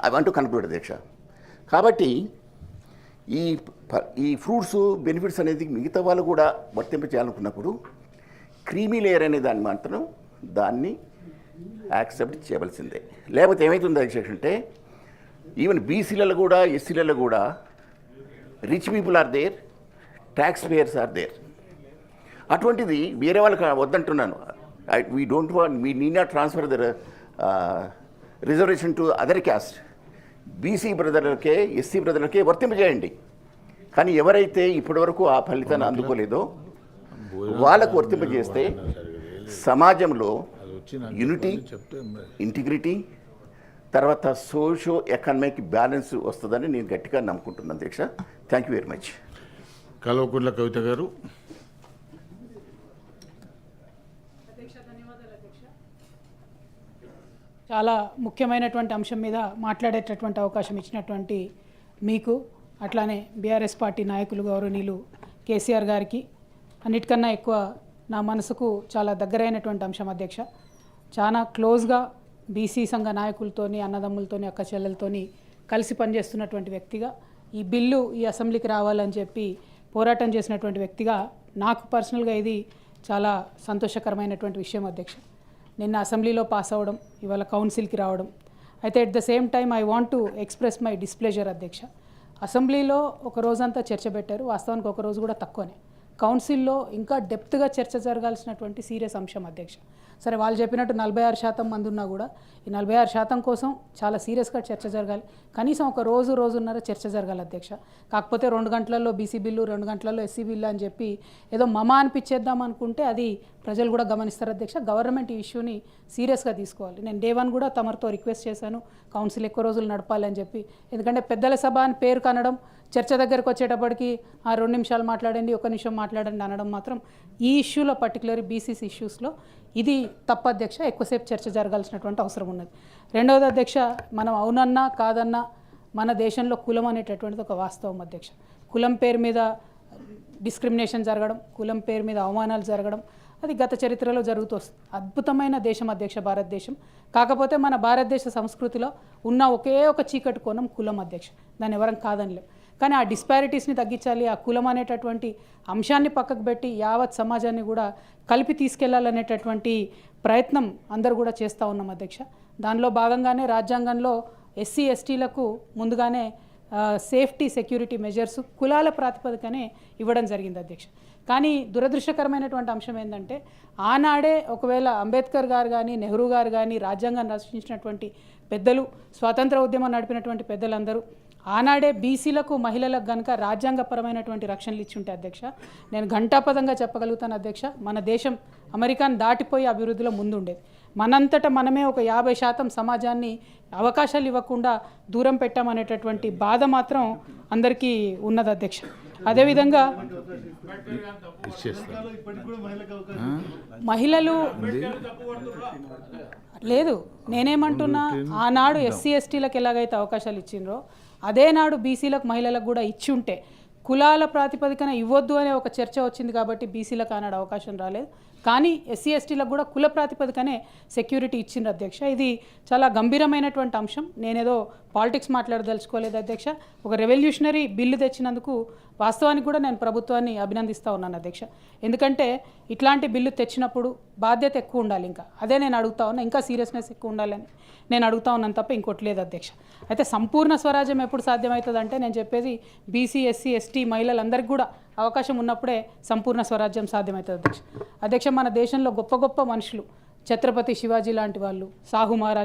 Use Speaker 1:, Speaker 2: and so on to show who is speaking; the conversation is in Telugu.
Speaker 1: ఐ వాంట్ టు కన్క్లూడ్ అధ్యక్ష. కాబట్టి ఈ ఈ ఫ్రూట్స్ బెనిఫిట్స్ అనేది మిగతా వాళ్ళు కూడా వర్తింపచేయాలనుకున్నప్పుడు క్రీమీ లేయర్ అనే దాన్ని మాత్రం దాన్ని యాక్సెప్ట్ చేయవలసిందే. లేకపోతే ఏమవుతుంది అధ్యక్ష అంటే ఈవెన్ బీసీలలో కూడా ఎస్సీలలో కూడా rich people are there, tax payers are there. అటువంటిది వేరే వాళ్ళకి వద్దంటున్నాను. We don't want, we need not transfer the reservation to other caste. BC బ్రదర్లకే ఎస్సీ బ్రదర్లకే వర్తింపజేయండి. కానీ ఎవరైతే ఇప్పటివరకు ఆ ఫలితాన్ని అందుకోలేదో వాళ్ళకు వర్తింపజేస్తే సమాజంలో యూనిటీ, ఇంటిగ్రిటీ, తర్వాత సోషో ఎకనామిక్ బ్యాలెన్స్ వస్తుందని నేను గట్టిగా నమ్ముకుంటున్నాను అధ్యక్ష. Thank you very much.
Speaker 2: Kalvakuntla Kavitha గారు.
Speaker 3: చాలా ముఖ్యమైనటువంటి అంశం మీద మాట్లాడేటటువంటి అవకాశం ఇచ్చినటువంటి మీకు, అట్లానే బీఆర్ఎస్ పార్టీ నాయకులు గౌరవనీయులు కేసీఆర్ గారికి, అన్నిటికన్నా ఎక్కువ నా మనసుకు చాలా దగ్గరైనటువంటి అంశం అధ్యక్ష. చాలా క్లోజ్గా బీసీ సంఘ నాయకులతోని, అన్నదమ్ములతోని, అక్క చెల్లెలతోని కలిసి పనిచేస్తున్నటువంటి వ్యక్తిగా, ఈ బిల్లు ఈ అసెంబ్లీకి రావాలని చెప్పి పోరాటం చేసినటువంటి వ్యక్తిగా నాకు పర్సనల్గా ఇది చాలా సంతోషకరమైనటువంటి విషయం అధ్యక్ష. నిన్న అసెంబ్లీలో పాస్ అవ్వడం, ఇవాళ కౌన్సిల్కి రావడం. అయితే at the same time I want to express my displeasure అధ్యక్ష. అసెంబ్లీలో ఒక రోజంతా చర్చ పెట్టారు, వాస్తవానికి ఒక రోజు కూడా తక్కువనే. కౌన్సిల్లో ఇంకా డెప్త్గా చర్చ జరగాల్సినటువంటి సీరియస్ అంశం అధ్యక్ష. సరే, వాళ్ళు చెప్పినట్టు 46% మంది ఉన్నా కూడా ఈ 46% కోసం చాలా సీరియస్గా చర్చ జరగాలి. కనీసం ఒక రోజున్నర చర్చ జరగాలి అధ్యక్ష. కాకపోతే 2 గంటలలో బీసీ బిల్లు, 2 గంటలలో ఎస్సీ బిల్లు అని చెప్పి ఏదో అనిపించేద్దాం అనుకుంటే అది ప్రజలు కూడా గమనిస్తారు అధ్యక్ష. గవర్నమెంట్ ఈ ఇష్యూని సీరియస్గా తీసుకోవాలి. నేను డే 1 కూడా తమరితో రిక్వెస్ట్ చేశాను కౌన్సిల్ ఎక్కువ రోజులు నడపాలని చెప్పి. ఎందుకంటే పెద్దల సభ అని పేరు కనడం, చర్చ దగ్గరకు వచ్చేటప్పటికి 2 నిమిషాలు మాట్లాడండి, 1 నిమిషం మాట్లాడండి అనడం మాత్రం ఈ ఇష్యూలో, పర్టికులర్ బీసీసీ ఇష్యూస్లో ఇది తప్పు అధ్యక్ష. ఎక్కువసేపు చర్చ జరగాల్సినటువంటి అవసరం ఉన్నది. రెండవది అధ్యక్ష, మనం అవునన్నా కాదన్నా మన దేశంలో కులం అనేటటువంటిది ఒక వాస్తవం అధ్యక్ష. కులం పేరు మీద డిస్క్రిమినేషన్ జరగడం, కులం పేరు మీద అవమానాలు జరగడం అది గత చరిత్రలో జరుగుతూ వస్తుంది. అద్భుతమైన దేశం అధ్యక్ష భారతదేశం. కాకపోతే మన భారతదేశ సంస్కృతిలో ఉన్న ఒకే ఒక చీకటి కోణం కులం అధ్యక్ష. దాన్ని ఎవరం కాదనిలేం. కానీ ఆ డిస్పారిటీస్ని తగ్గించాలి, ఆ కులం అనేటటువంటి అంశాన్ని పక్కకు పెట్టి యావత్ సమాజాన్ని కూడా కలిపి తీసుకెళ్లాలనేటటువంటి ప్రయత్నం అందరూ కూడా చేస్తూ ఉన్నాం అధ్యక్ష. దానిలో భాగంగానే రాజ్యాంగంలో ఎస్సీ ఎస్టీలకు ముందుగానే సేఫ్టీ సెక్యూరిటీ మెజర్స్ కులాల ప్రాతిపదికనే ఇవ్వడం జరిగింది అధ్యక్ష. కానీ దురదృష్టకరమైనటువంటి అంశం ఏంటంటే ఆనాడే ఒకవేళ అంబేద్కర్ గారు కానీ, నెహ్రూ గారు కానీ, రాజ్యాంగాన్ని రచించినటువంటి పెద్దలు, స్వాతంత్ర ఉద్యమం నడిపినటువంటి పెద్దలందరూ ఆనాడే బీసీలకు, మహిళలకు కనుక రాజ్యాంగపరమైనటువంటి రక్షణలు ఇచ్చుంటే అధ్యక్ష, నేను ఘంటాపదంగా చెప్పగలుగుతాను అధ్యక్ష, మన దేశం అమెరికాను దాటిపోయి అభివృద్ధిలో ముందుండేది. మనంతటా మనమే ఒక 50% సమాజాన్ని అవకాశాలు ఇవ్వకుండా దూరం పెట్టామనేటటువంటి బాధ మాత్రం అందరికీ ఉన్నది అధ్యక్ష. అదేవిధంగా మహిళలు లేదు, నేనేమంటున్నా, ఆనాడు ఎస్సీ ఎస్టీలకు ఎలాగైతే అవకాశాలు ఇచ్చిండ్రో అదే నాడు బీసీలకు, మహిళలకు కూడా ఇచ్చి ఉంటే, కులాల ప్రాతిపదికన ఇవ్వద్దు అనే ఒక చర్చ వచ్చింది కాబట్టి బీసీలకు ఆనాడు అవకాశం రాలేదు. కానీ ఎస్సీ ఎస్టీలకు కూడా కుల ప్రాతిపదికనే సెక్యూరిటీ ఇచ్చిండ్రు అధ్యక్ష. ఇది చాలా గంభీరమైనటువంటి అంశం. నేనేదో పాలిటిక్స్ మాట్లాడదలుచుకోలేదు అధ్యక్ష. ఒక రెవల్యూషనరీ బిల్లు తెచ్చినందుకు వాస్తవానికి కూడా నేను ప్రభుత్వాన్ని అభినందిస్తూ ఉన్నాను అధ్యక్ష. ఎందుకంటే ఇట్లాంటి బిల్లు తెచ్చినప్పుడు బాధ్యత ఎక్కువ ఉండాలి. ఇంకా అదే నేను అడుగుతా ఉన్నా, ఇంకా సీరియస్నెస్ ఎక్కువ ఉండాలని నేను అడుగుతా ఉన్నాను తప్ప ఇంకోటి లేదు అధ్యక్ష. అయితే సంపూర్ణ స్వరాజ్యం ఎప్పుడు సాధ్యమవుతుందంటే నేను చెప్పేది బీసీ, ఎస్సీ, ఎస్టీ మహిళలందరికీ కూడా అవకాశం ఉన్నప్పుడే సంపూర్ణ స్వరాజ్యం సాధ్యమవుతుంది అధ్యక్ష. మన దేశంలో గొప్ప గొప్ప మనుషులు, ఛత్రపతి శివాజీ లాంటి వాళ్ళు, సాహు మహారాజ్